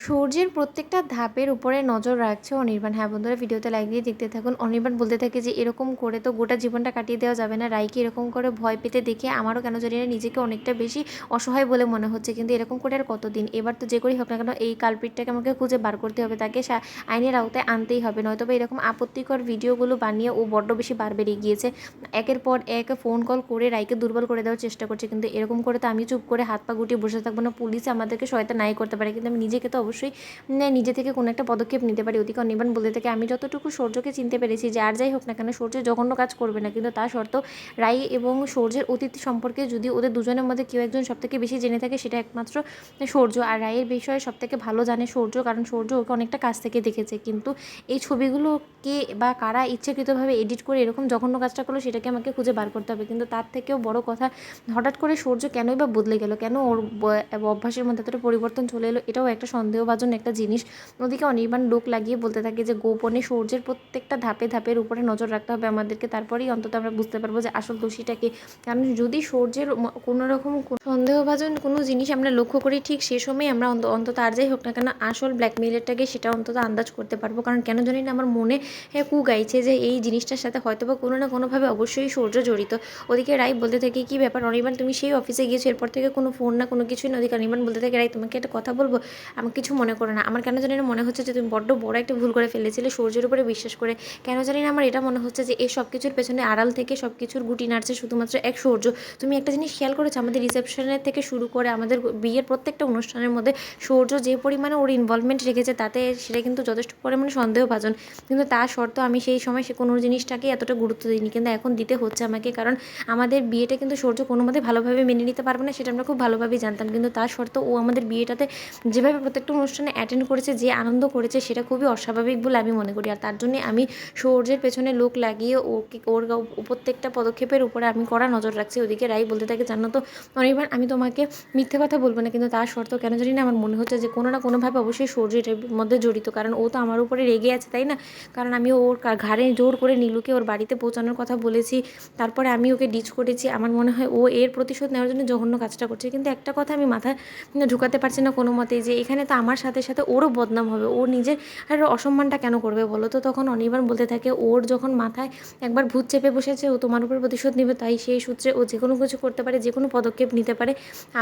সূর্যের প্রত্যেকটা ধাপের উপরে নজর রাখছে অনির্বাণ। হ্যাঁ বন্ধুরা, ভিডিওতে লাইক দিয়ে দেখতে থাকুন। অনির্বাণ বলতে থাকে যে এরকম করে তো গোটা জীবনটা কাটিয়ে দেওয়া যাবে না। রাইকে এরকম করে ভয় পেতে দেখে আমারও কেন জানি না নিজেকে অনেকটা বেশি অসহায় বলে মনে হচ্ছে। কিন্তু এরকম করে আর কতদিন? এবার তো যে করেই হোক না কেন এই কালপিটটাকে আমাকে খুঁজে বার করতে হবে, তাকে আইনের আওতায় আনতেই হবে। নয়তো বা এরকম আপত্তিকর ভিডিওগুলো বানিয়ে ও বড্ড বেশি বার বেরিয়ে গিয়েছে। একের পর এক ফোন কল করে রাইকে দুর্বল করে দেওয়ার চেষ্টা করছে। কিন্তু এরকম করে তো আমি চুপ করে হাত পা গুটিয়ে বসে থাকবো না। পুলিশ আমাদেরকে সহায়তা নাই করতে পারে, কিন্তু আমি নিজেকে তো অবশ্যই নিজে থেকে কোনো একটা পদক্ষেপ নিতে পারি। ওদিকে অনির্বাণ বলতে থাকে, আমি যতটুকু সূর্যকে চিনতে পেরেছি যে আর যাই হোক না কেন সূর্য জঘন্য কাজ করবে না, কিন্তু তা সত্ত্বেও রাই এবং সূর্যের অতীত সম্পর্কে যদি ওদের দুজনের মধ্যে কেউ একজন সবথেকে বেশি জেনে থাকে সেটা একমাত্র সূর্য। আর রায়ের বিষয়ে সবথেকে ভালো জানে সূর্য, কারণ সূর্য ওকে অনেকটা কাছ থেকে দেখেছে। কিন্তু এই ছবিগুলো কে বা কারা ইচ্ছাকৃতভাবে এডিট করে এরকম জঘন্য কাজটা করলো সেটাকে আমাকে খুঁজে বার করতে হবে। কিন্তু তার থেকেও বড় কথা, হঠাৎ করে সূর্য কেনই বা বদলে গেল, কেন ওর অভ্যাসের মধ্যে এতটা পরিবর্তন চলে এলো, এটাও একটা সন্দেহভাজন একটা জিনিস। ওদিকে অনির্বাণ লোক লাগিয়ে বলতে থাকে যে গোপনে সূর্যের প্রত্যেকটা ধাপে ধাপের উপরে নজর রাখতে হবে আমাদেরকে, তারপরেই অন্তত আমরা বুঝতে পারবো যে আসল দোষীটাকে। কারণ যদি সূর্যের কোনো রকম সন্দেহভাজন কোনো জিনিস আমরা লক্ষ্য করি, ঠিক সে সময় আমরা অন্তত আর যাই হোক না কেন আসল ব্ল্যাকমেইলারটাকে সেটা অন্তত আন্দাজ করতে পারবো। কারণ কেন জানি না আমার মনে কু গাইছে যে এই জিনিসটার সাথে হয়তো বা কোনো না কোনোভাবে অবশ্যই সূর্য জড়িত। ওদিকে রাই বলতে থাকে, কী ব্যাপার অনির্বাণ, তুমি সেই অফিসে গিয়েছো, এরপর থেকে কোনো ফোন না কোনো কিছুই না। ওদিকে অনির্বাণ বলতে থাকে, রাই তোমাকে একটা কথা বলবো, আমার কিছু মনে করো না। আমার কেন জানি না মনে হচ্ছে যে তুমি বড্ড বড় একটা ভুল করে ফেলেছিলে সূর্যের উপরে বিশ্বাস করে। কেন জানি না আমার এটা মনে হচ্ছে যে এই সব কিছুর পেছনে আড়াল থেকে সব কিছুর গুটি নাড়ছে শুধুমাত্র এক সূর্য। তুমি একটা জিনিস খেয়াল করেছো, আমাদের রিসেপশনের থেকে শুরু করে আমাদের বিয়ের প্রত্যেকটা অনুষ্ঠানের মধ্যে সূর্য যে পরিমাণে ওর ইনভলভমেন্ট রেখেছে তাতে সেটা কিন্তু যথেষ্ট পরিমাণে সন্দেহভাজন। কিন্তু তা সত্ত্বেও আমি সেই সময় সে কোনো জিনিসটাকে এতটা গুরুত্ব দিইনি, কিন্তু এখন দিতে হচ্ছে আমাকে। কারণ আমাদের বিয়েটা কিন্তু সূর্য কোনো মতে ভালোভাবে মেনে নিতে পারবে না, সেটা আমরা খুব ভালোভাবেই জানতাম। কিন্তু তা সত্ত্বেও ও আমাদের বিয়েটাতে যেভাবে প্রত্যেকটা অনুষ্ঠানে অ্যাটেন্ড করেছে, যে আনন্দ করেছে, সেটা খুবই অস্বাভাবিক বলে আমি মনে করি। আর তার জন্যে আমি সূর্যের পেছনে লোক লাগিয়ে ওর প্রত্যেকটা পদক্ষেপের উপরে আমি কড়া নজর রাখছি। ওদিকে রাই বলতে থাকে, জানো তো অনির্বাণ, আমি তোমাকে মিথ্যে কথা বলবো না, কিন্তু তার সত্ত্বেও কেন জানি না আমার মনে হচ্ছে যে কোনো না কোনোভাবে অবশ্যই সূর্য এটার মধ্যে জড়িত। কারণ ও তো আমার উপরে রেগে আছে, তাই না? কারণ আমি ওর ঘাড়ে জোর করে নীলুকে ওর বাড়িতে পৌঁছানোর কথা বলেছি, তারপরে আমি ওকে ডিচ করেছি। আমার মনে হয় ও এর প্রতিশোধ নেওয়ার জন্য জঘন্য কাজটা করছে। কিন্তু একটা কথা আমি মাথায় ঢুকাতে পারছি না কোনো মতেই, যে এখানে তো আমার সাথে সাথে ওরও বদনাম হবে। ও নিজের আর অসম্মানটা কেন করবে বলো তো? তখন অনির্বাণ বলতে থাকে, ওর যখন মাথায় একবার ভূত চেপে বসেছে, ও তোমার উপর প্রতিশোধ নেবে, তাই সেই সূত্রে ও যে কোনো কিছু করতে পারে, যে কোনো পদক্ষেপ নিতে পারে।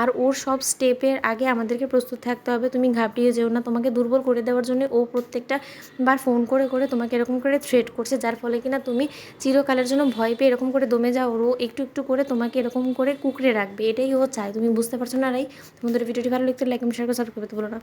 আর ওর সব স্টেপের আগে আমাদেরকে প্রস্তুত থাকতে হবে। তুমি ঘাবড়িয়ে যেও না, তোমাকে দুর্বল করে দেওয়ার জন্য ও প্রত্যেকটা বার ফোন করে করে তোমাকে এরকম করে থ্রেট করছে, যার ফলে কিনা তুমি চিরকালের জন্য ভয় পেয়ে এরকম করে দমে যাও। ও একটু একটু করে তোমাকে এরকম করে কুকড়ে রাখবে, এটাই ও চায়। তুমি বুঝতে পারছো না রাই? তোমাদের ভিডিওটি ভালো লাগতে লাইক এবং শেয়ার করে সাবস্ক্রাইব করতে বলো না।